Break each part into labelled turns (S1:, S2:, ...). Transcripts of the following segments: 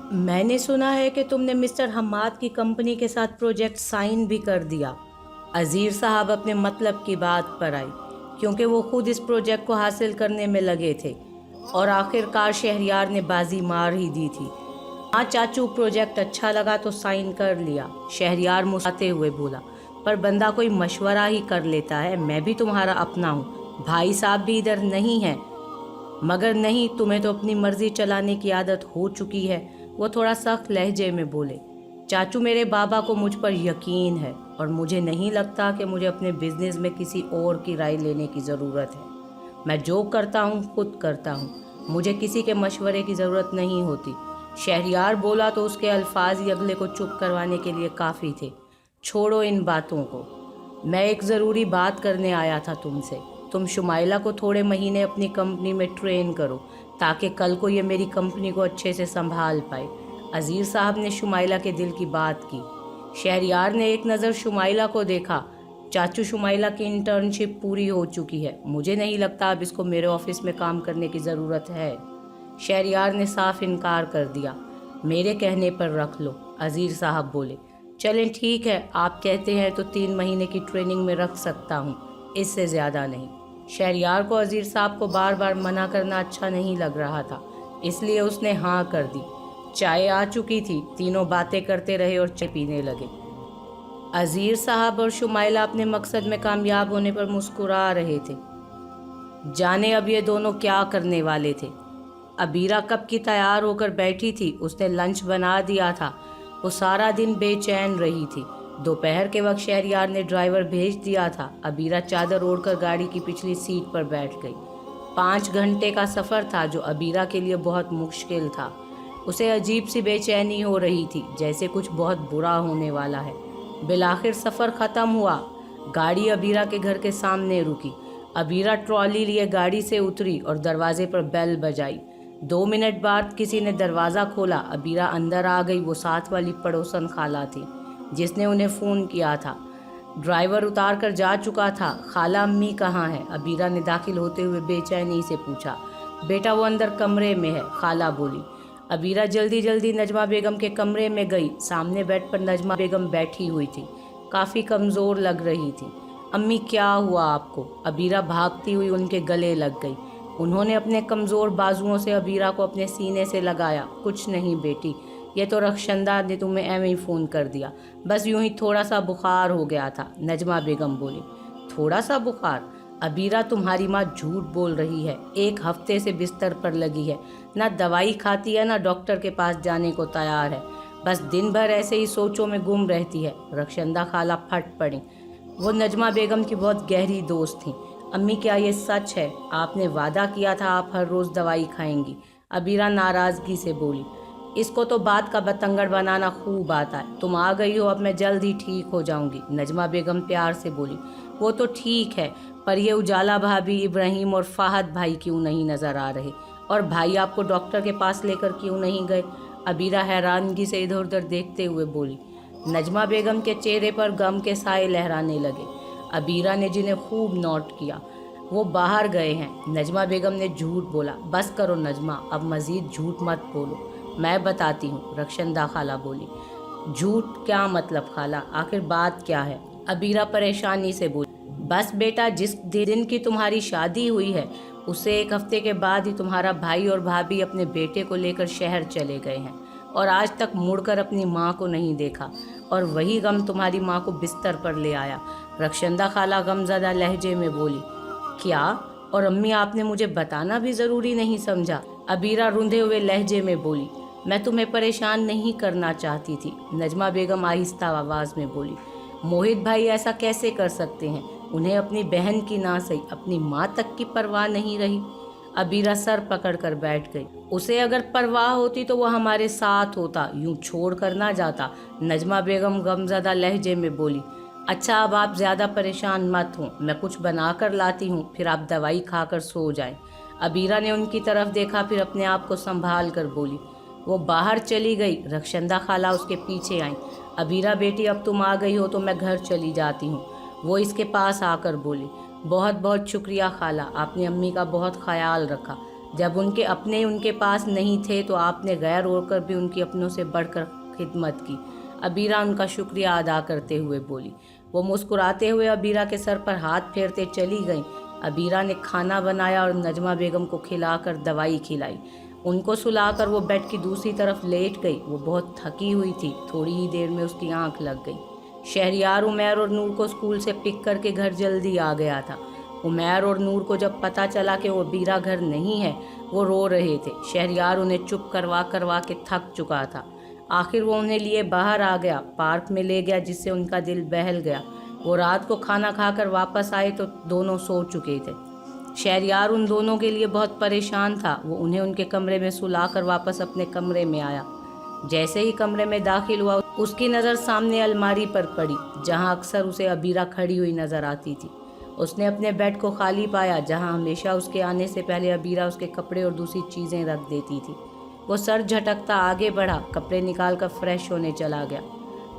S1: मैंने सुना है कि तुमने मिस्टर हम्माद की कंपनी के साथ प्रोजेक्ट साइन भी कर दिया। अजीर साहब अपने मतलब की बात पर आई, क्योंकि वो खुद इस प्रोजेक्ट को हासिल करने में लगे थे और आखिरकार शहरियार ने बाजी मार ही दी थी। हाँ चाचू, प्रोजेक्ट अच्छा लगा तो साइन कर लिया, शहरियार मुस्कुराते हुए बोला। पर बंदा कोई मशवरा ही कर लेता है। मैं भी तुम्हारा अपना हूँ, भाई साहब भी इधर नहीं है। मगर नहीं, तुम्हें तो अपनी मर्जी चलाने की आदत हो चुकी है। वो थोड़ा सख्त लहजे में बोले। चाचू, मेरे बाबा को मुझ पर यकीन है और मुझे नहीं लगता कि मुझे अपने बिजनेस में किसी और की राय लेने की ज़रूरत है। मैं जो करता हूँ खुद करता हूँ, मुझे किसी के मशवरे की ज़रूरत नहीं होती। शहरियार बोला तो उसके अल्फाज ही अगले को चुप करवाने के लिए काफ़ी थे। छोड़ो इन बातों को, मैं एक ज़रूरी बात करने आया था तुमसे। तुम शुमाइला को थोड़े महीने अपनी कंपनी में ट्रेन करो, ताकि कल को ये मेरी कंपनी को अच्छे से संभाल पाए। अजीर साहब ने शुमाइला के दिल की बात की। शहरियार ने एक नज़र शुमाइला को देखा। चाचू, शुमाइला की इंटर्नशिप पूरी हो चुकी है, मुझे नहीं लगता अब इसको मेरे ऑफिस में काम करने की ज़रूरत है। शहरियार ने साफ इनकार कर दिया। मेरे कहने पर रख लो, अजीर साहब बोले। चलें ठीक है, आप कहते हैं तो 3 महीने की ट्रेनिंग में रख सकता हूँ, इससे ज़्यादा नहीं। शहरियार को अजीर साहब को बार बार मना करना अच्छा नहीं लग रहा था, इसलिए उसने हाँ कर दी। चाय आ चुकी थी, तीनों बातें करते रहे और चाय पीने लगे। अजीर साहब और शुमाइला अपने मकसद में कामयाब होने पर मुस्कुरा रहे थे। जाने अब ये दोनों क्या करने वाले थे। अबीरा कब की तैयार होकर बैठी थी, उसने लंच बना दिया था। वो सारा दिन बेचैन रही थी। दोपहर के वक्त शहरियार ने ड्राइवर भेज दिया था। अबीरा चादर ओढ़कर गाड़ी की पिछली सीट पर बैठ गई। 5 घंटे का सफ़र था, जो अबीरा के लिए बहुत मुश्किल था। उसे अजीब सी बेचैनी हो रही थी, जैसे कुछ बहुत बुरा होने वाला है। बिलाखिर सफ़र ख़त्म हुआ। गाड़ी अबीरा के घर के सामने रुकी। अबीरा ट्रॉली लिए गाड़ी से उतरी और दरवाजे पर बेल बजाई। 2 मिनट बाद किसी ने दरवाज़ा खोला। अबीरा अंदर आ गई। वो साथ वाली पड़ोसन खाला थी, जिसने उन्हें फ़ोन किया था। ड्राइवर उतार कर जा चुका था। खाला, अम्मी कहाँ है? अबीरा ने दाखिल होते हुए बेचैनी से पूछा। बेटा, वो अंदर कमरे में है, खाला बोली। अबीरा जल्दी जल्दी नजमा बेगम के कमरे में गई। सामने बेड पर नजमा बेगम बैठी हुई थी, काफ़ी कमज़ोर लग रही थी। अम्मी, क्या हुआ आपको? अबीरा भागती हुई उनके गले लग गई। उन्होंने अपने कमज़ोर बाजुओं से अबीरा को अपने सीने से लगाया। कुछ नहीं बेटी, ये तो रखशंदा ने तुम्हें एवं ही फ़ोन कर दिया, बस यूं ही थोड़ा सा बुखार हो गया था, नजमा बेगम बोली। थोड़ा सा बुखार? अबीरा, तुम्हारी माँ झूठ बोल रही है। 1 हफ्ते से बिस्तर पर लगी है, ना दवाई खाती है ना डॉक्टर के पास जाने को तैयार है, बस दिन भर ऐसे ही सोचों में गुम रहती है। रखशंदा खाला फट पड़ी। वो नजमा बेगम की बहुत गहरी दोस्त थी। अम्मी, क्या ये सच है? आपने वादा किया था आप हर रोज़ दवाई खाएंगी। अबीरा नाराज़गी से बोली। इसको तो बात का बतंगड़ बनाना खूब आता है। तुम आ गई हो, अब मैं जल्द ही ठीक हो जाऊंगी, नजमा बेगम प्यार से बोली। वो तो ठीक है, पर ये उजाला भाभी, इब्राहिम और फाहद भाई क्यों नहीं नज़र आ रहे? और भाई आपको डॉक्टर के पास लेकर क्यों नहीं गए? अबीरा हैरानगी से इधर उधर देखते हुए बोली। नजमा बेगम के चेहरे पर गम के साए लहराने लगे। अबीरा ने जिन्हें खूब नोट किया, वो बाहर गए हैं। नजमा बेगम ने झूठ बोला। बस करो नजमा, अब मज़ीद झूठ मत बोलो, मैं बताती हूँ, रखशंदा खाला बोली। झूठ क्या मतलब खाला, आखिर बात क्या है? अबीरा परेशानी से बोली। बस बेटा, जिस दिन की तुम्हारी शादी हुई है, उससे 1 हफ्ते के बाद ही तुम्हारा भाई और भाभी अपने बेटे को लेकर शहर चले गए हैं और आज तक मुड़कर अपनी माँ को नहीं देखा, और वही गम तुम्हारी माँ को बिस्तर पर ले आया। रखशंदा खाला गमज़दा लहजे में बोली। क्या? और अम्मी, आपने मुझे बताना भी ज़रूरी नहीं समझा? अबीरा रुंधे हुए लहजे में बोली। मैं तुम्हें परेशान नहीं करना चाहती थी, नजमा बेगम आहिस्ता आवाज़ में बोली। मोहित भाई ऐसा कैसे कर सकते हैं? उन्हें अपनी बहन की ना सही, अपनी माँ तक की परवाह नहीं रही। अबीरा सर पकड़ कर बैठ गई। उसे अगर परवाह होती तो वह हमारे साथ होता, यूं छोड़ कर ना जाता, नजमा बेगम गमज़दा लहजे में बोली। अच्छा, अब आप ज़्यादा परेशान मत हों, मैं कुछ बना कर लाती हूँ, फिर आप दवाई खाकर सो जाएं। अबीरा ने उनकी तरफ देखा, फिर अपने आप को संभाल कर बोली। वो बाहर चली गई। रखशंदा खाला उसके पीछे आई। अबीरा बेटी, अब तुम आ गई हो तो मैं घर चली जाती हूँ, वो इसके पास आकर बोली। बहुत बहुत शुक्रिया खाला, आपने अम्मी का बहुत ख्याल रखा। جب ان کے اپنے ان کے پاس نہیں تھے تو آپ نے غیر ہو کر بھی ان کی اپنوں سے بڑھ کر خدمت کی۔ عبیرہ ان کا شکریہ ادا کرتے ہوئے بولی۔ وہ مسکراتے ہوئے عبیرہ کے سر پر ہاتھ پھیرتے چلی گئیں۔ عبیرہ نے کھانا بنایا اور نجمہ بیگم کو کھلا کر دوائی کھلائی۔ ان کو سلا کر وہ بیڈ کی دوسری طرف لیٹ گئی۔ وہ بہت تھکی ہوئی تھی۔ تھوڑی ہی دیر میں اس کی آنکھ لگ گئی۔ شہریار عمیر اور نور کو اسکول سے پک کر کے گھر جلدی آ گیا تھا۔ عمیر اور نور کو جب پتہ چلا کہ وہ عبیرہ گھر نہیں ہے، وہ رو رہے تھے۔ شہریار انہیں چپ کروا کے تھک چکا تھا۔ آخر وہ انہیں لیے باہر آ گیا، پارک میں لے گیا، جس سے ان کا دل بہل گیا۔ وہ رات کو کھانا کھا کر واپس آئے تو دونوں سو چکے تھے۔ شہریار ان دونوں کے لیے بہت پریشان تھا۔ وہ انہیں ان کے کمرے میں سلا کر واپس اپنے کمرے میں آیا۔ جیسے ہی کمرے میں داخل ہوا، اس کی نظر سامنے الماری پر پڑی، جہاں اکثر اسے عبیرہ کھڑی ہوئی نظر آتی تھی۔ اس نے اپنے بیڈ کو خالی پایا، جہاں ہمیشہ اس کے آنے سے پہلے عبیرہ اس کے کپڑے اور دوسری چیزیں رکھ دیتی تھی۔ وہ سر جھٹکتا آگے بڑھا، کپڑے نکال کر فریش ہونے چلا گیا۔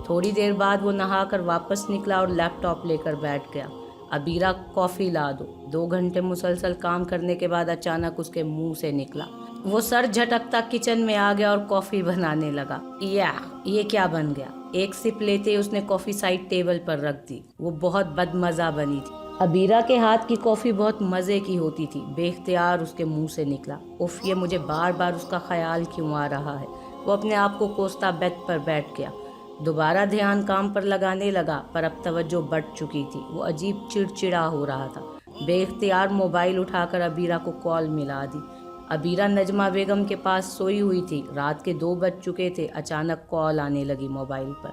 S1: تھوڑی دیر بعد وہ نہا کر واپس نکلا اور لیپ ٹاپ لے کر بیٹھ گیا۔ عبیرہ کافی لا دو۔ 2 گھنٹے مسلسل کام کرنے کے بعد اچانک اس کے منہ سے نکلا۔ وہ سر جھٹکتا کچن میں آ گیا اور کافی بنانے لگا۔ یہ کیا بن گیا؟ ایک سپ لیتے ہی اس نے کافی سائڈ ٹیبل پر رکھ دی۔ وہ بہت بد مزہ بنی تھی۔ عبیرہ کے ہاتھ کی کافی بہت مزے کی ہوتی تھی۔ بے اختیار اس کے منہ سے نکلا، اف، یہ مجھے بار بار اس کا خیال کیوں آ رہا ہے۔ وہ اپنے آپ کو کوستا بیڈ پر بیٹھ گیا۔ دوبارہ دھیان کام پر لگانے لگا، پر اب توجہ بڑھ چکی تھی۔ وہ عجیب چڑچڑا ہو رہا تھا۔ بے اختیار موبائل اٹھا کر عبیرہ کو کال ملا دی۔ عبیرہ نجمہ بیگم کے پاس سوئی ہوئی تھی۔ رات کے 2 بج چکے تھے۔ اچانک کال آنے لگی موبائل پر۔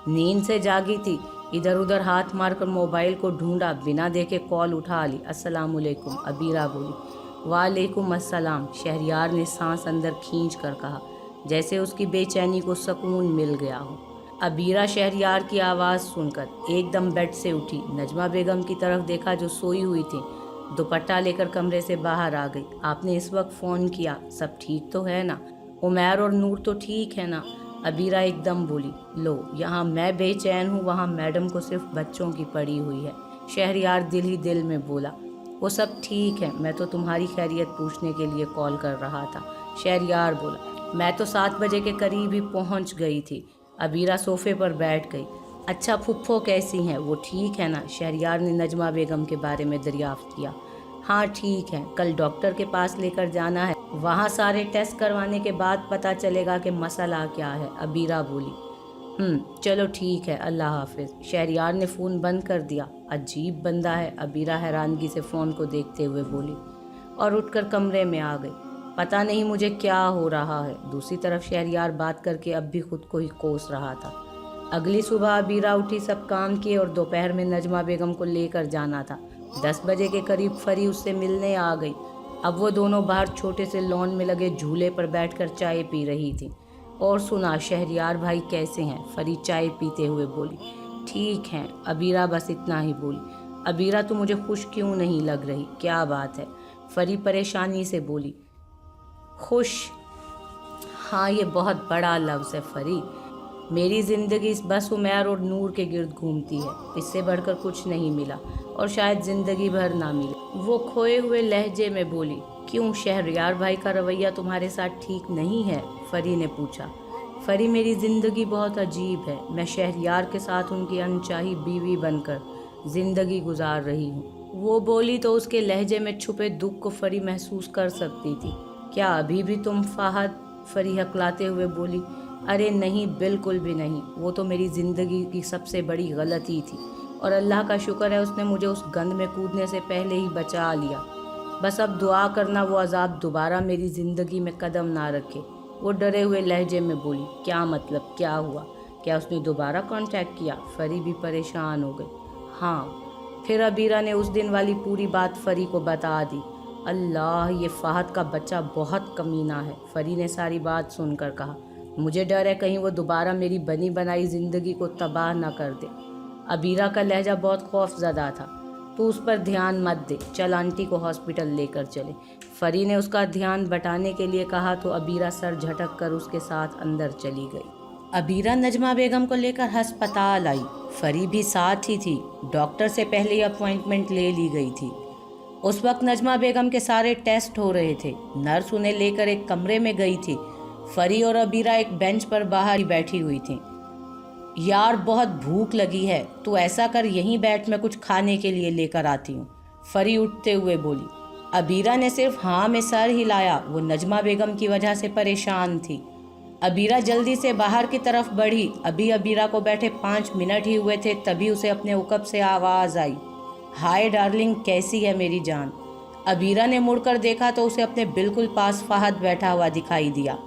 S1: نیند سے جاگی تھی، ادھر ادھر ہاتھ مار کر موبائل کو ڈھونڈا، بنا دیکھے کال اٹھا لی۔ السلام علیکم، عبیرہ بولی۔ وعلیکم السلام، شہریار نے سانس اندر کھینچ کر کہا، جیسے اس کی بے چینی کو سکون مل گیا ہو۔ عبیرہ شہریار کی آواز سن کر ایک دم بیڈ سے اٹھی، نجمہ بیگم کی طرف دیکھا جو سوئی ہوئی تھی، دوپٹہ لے کر کمرے سے باہر آ گئی۔ آپ نے اس وقت فون کیا، سب ٹھیک تو ہے نا؟ عمیر اور نور تو ٹھیک ہے نا؟ عبیرہ ایک دم بولی۔ لو، یہاں میں بے چین ہوں، وہاں میڈم کو صرف بچوں کی پڑی ہوئی ہے۔ شہریار دل ہی دل میں بولا۔ وہ سب ٹھیک ہے، میں تو تمہاری خیریت پوچھنے کے لیے کال کر رہا تھا۔ شہریار بولا۔ میں تو 7 بجے کے قریب ہی پہنچ گئی تھی۔ عبیرہ صوفے پر بیٹھ گئی۔ اچھا، پھپھو کیسی ہیں؟ وہ ٹھیک ہے نا؟ شہریار نے نجمہ بیگم کے بارے میں دریافت کیا۔ ہاں ٹھیک ہے، کل ڈاکٹر کے پاس لے کر جانا ہے، وہاں سارے ٹیسٹ کروانے کے بعد پتہ چلے گا کہ مسئلہ کیا ہے، عبیرہ بولی۔ چلو ٹھیک ہے، اللہ حافظ۔ شہریار نے فون بند کر دیا۔ عجیب بندہ ہے، عبیرہ حیرانگی سے فون کو دیکھتے ہوئے بولی، اور اٹھ کر کمرے میں آ گئی۔ پتہ نہیں مجھے کیا ہو رہا ہے۔ دوسری طرف شہریار بات کر کے اب بھی خود کو ہی کوس رہا تھا۔ اگلی صبح عبیرہ اٹھی، سب کام کیے اور دوپہر میں نجمہ بیگم کو لے کر جانا تھا۔ 10 بجے کے قریب فری اس سے ملنے آ گئی۔ اب وہ دونوں باہر چھوٹے سے لان میں لگے جھولے پر بیٹھ کر چائے پی رہی تھیں۔ اور سنا، شہریار بھائی کیسے ہیں؟ فری چائے پیتے ہوئے بولی۔ ٹھیک ہیں، عبیرہ بس اتنا ہی بولی۔ عبیرہ تو مجھے خوش کیوں نہیں لگ رہی؟ کیا بات ہے؟ فری پریشانی سے بولی۔ خوش؟ ہاں، یہ بہت بڑا لفظ ہے فری۔ میری زندگی بس عمیر اور نور کے گرد گھومتی ہے، اس سے بڑھ کر کچھ نہیں ملا، اور شاید زندگی بھر نہ ملے۔ وہ کھوئے ہوئے لہجے میں بولی۔ کیوں، شہریار بھائی کا رویہ تمہارے ساتھ ٹھیک نہیں ہے؟ فری نے پوچھا۔ فری، میری زندگی بہت عجیب ہے۔ میں شہریار کے ساتھ ان کی انچاہی بیوی بن کر زندگی گزار رہی ہوں۔ وہ بولی تو اس کے لہجے میں چھپے دکھ کو فری محسوس کر سکتی تھی۔ کیا ابھی بھی تم فہد؟ فری ہکلاتے ہوئے بولی۔ ارے نہیں، بالکل بھی نہیں۔ وہ تو میری زندگی کی سب سے بڑی غلطی تھی، اور اللہ کا شکر ہے اس نے مجھے اس گند میں کودنے سے پہلے ہی بچا لیا۔ بس اب دعا کرنا وہ عذاب دوبارہ میری زندگی میں قدم نہ رکھے۔ وہ ڈرے ہوئے لہجے میں بولی۔ کیا مطلب؟ کیا ہوا؟ کیا اس نے دوبارہ کانٹیکٹ کیا؟ فری بھی پریشان ہو گئی۔ ہاں۔ پھر عبیرہ نے اس دن والی پوری بات فری کو بتا دی۔ اللہ، یہ فہد کا بچہ بہت کمینہ ہے، فری نے ساری بات سن کر کہا۔ مجھے ڈر ہے کہیں وہ دوبارہ میری بنی بنائی زندگی کو تباہ نہ کر دے۔ عبیرہ کا لہجہ بہت خوف زدہ تھا۔ تو اس پر دھیان مت دے، چل آنٹی کو ہاسپٹل لے کر چلے۔ فری نے اس کا دھیان بٹانے کے لیے کہا تو عبیرہ سر جھٹک کر اس کے ساتھ اندر چلی گئی۔ عبیرہ نجمہ بیگم کو لے کر ہسپتال آئی۔ فری بھی ساتھ ہی تھی۔ ڈاکٹر سے پہلے ہی اپوائنٹمنٹ لے لی گئی تھی۔ उस वक्त नजमा बेगम के सारे टेस्ट हो रहे थे। नर्स उन्हें लेकर एक कमरे में गई थी। फरी और अबीरा एक बेंच पर बाहर ही बैठी हुई थीं। यार बहुत भूख लगी है, तू ऐसा कर यहीं बैठ, मैं कुछ खाने के लिए लेकर आती हूँ, फरी उठते हुए बोली। अबीरा ने सिर्फ हाँ में सर हिलाया। वो नजमा बेगम की वजह से परेशान थी। अबीरा जल्दी से बाहर की तरफ बढ़ी। अभी अबीरा को बैठे 5 मिनट ही हुए थे, तभी उसे अपने उकब से आवाज़ आई, हाय डार्लिंग, कैसी है मेरी जान। अबीरा ने मुड़कर देखा तो उसे अपने बिल्कुल पास फहद बैठा हुआ दिखाई दिया।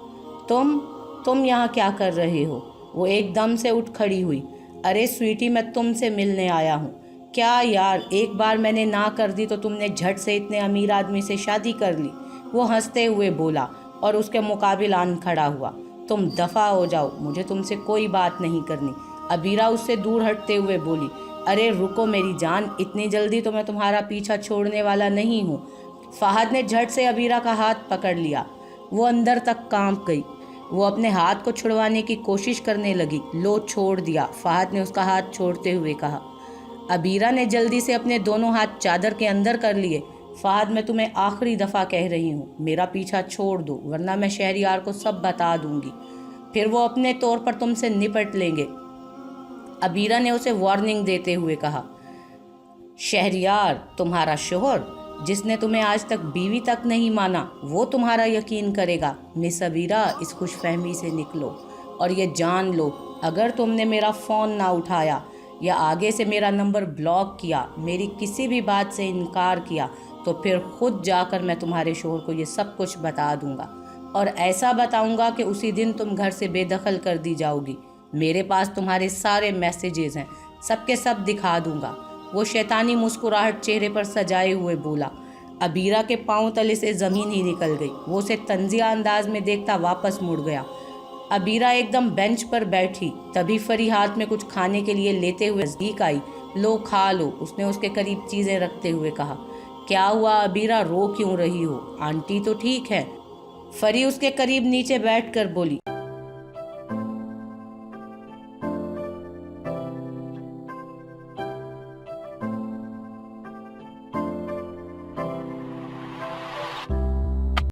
S1: तुम यहाँ क्या कर रहे हो? वो एकदम से उठ खड़ी हुई। अरे स्वीटी, मैं तुमसे मिलने आया हूँ। क्या यार, एक बार मैंने ना कर दी तो तुमने झट से इतने अमीर आदमी से शादी कर ली, वो हंसते हुए बोला और उसके मुकाबिल आन खड़ा हुआ। तुम दफ़ा हो जाओ, मुझे तुमसे कोई बात नहीं करनी। अबीरा उससे दूर हटते हुए बोली। अरे रुको मेरी जान, इतनी जल्दी तो मैं तुम्हारा पीछा छोड़ने वाला नहीं हूँ। फहद ने झट से अबीरा का हाथ पकड़ लिया। वो अंदर तक कांप गई। वो अपने हाथ को छुड़वाने की कोशिश करने लगी। लो, छोड़ दिया, फहद ने उसका हाथ छोड़ते हुए कहा। अबीरा ने जल्दी से अपने दोनों हाथ चादर के अंदर कर लिए। फहद, मैं तुम्हें आखिरी दफ़ा कह रही हूँ, मेरा पीछा छोड़ दो, वरना मैं शहरियार को सब बता दूंगी, फिर वो अपने तौर पर तुमसे निपट लेंगे, अबीरा ने उसे वार्निंग देते हुए कहा। शहरियार, तुम्हारा शोहर, जिसने तुम्हें आज तक बीवी तक नहीं माना, वो तुम्हारा यकीन करेगा। मिस अबीरा, इस खुशफहमी से निकलो और ये जान लो, अगर तुमने मेरा फ़ोन ना उठाया या आगे से मेरा नंबर ब्लॉक किया, मेरी किसी भी बात से इनकार किया, तो फिर खुद जाकर मैं तुम्हारे शोहर को ये सब कुछ बता दूंगा और ऐसा बताऊंगा कि उसी दिन तुम घर से बेदखल कर दी जाओगी। मेरे पास तुम्हारे सारे मैसेजेस हैं, सबके सब दिखा दूंगा। वो शैतानी मुस्कुराहट चेहरे पर सजाए हुए बोला। अबीरा के पांव तले से ज़मीन ही निकल गई। वो उसे तंजिया अंदाज में देखता वापस मुड़ गया। अबीरा एकदम बेंच पर बैठी। तभी फरी हाथ में कुछ खाने के लिए लेते हुए नज़दीक आई। लो, खा लो, उसने उसके करीब चीज़ें रखते हुए कहा। क्या हुआ अबीरा, रो क्यों रही हो? आंटी तो ठीक है। फरी उसके करीब नीचे बैठकर बोली।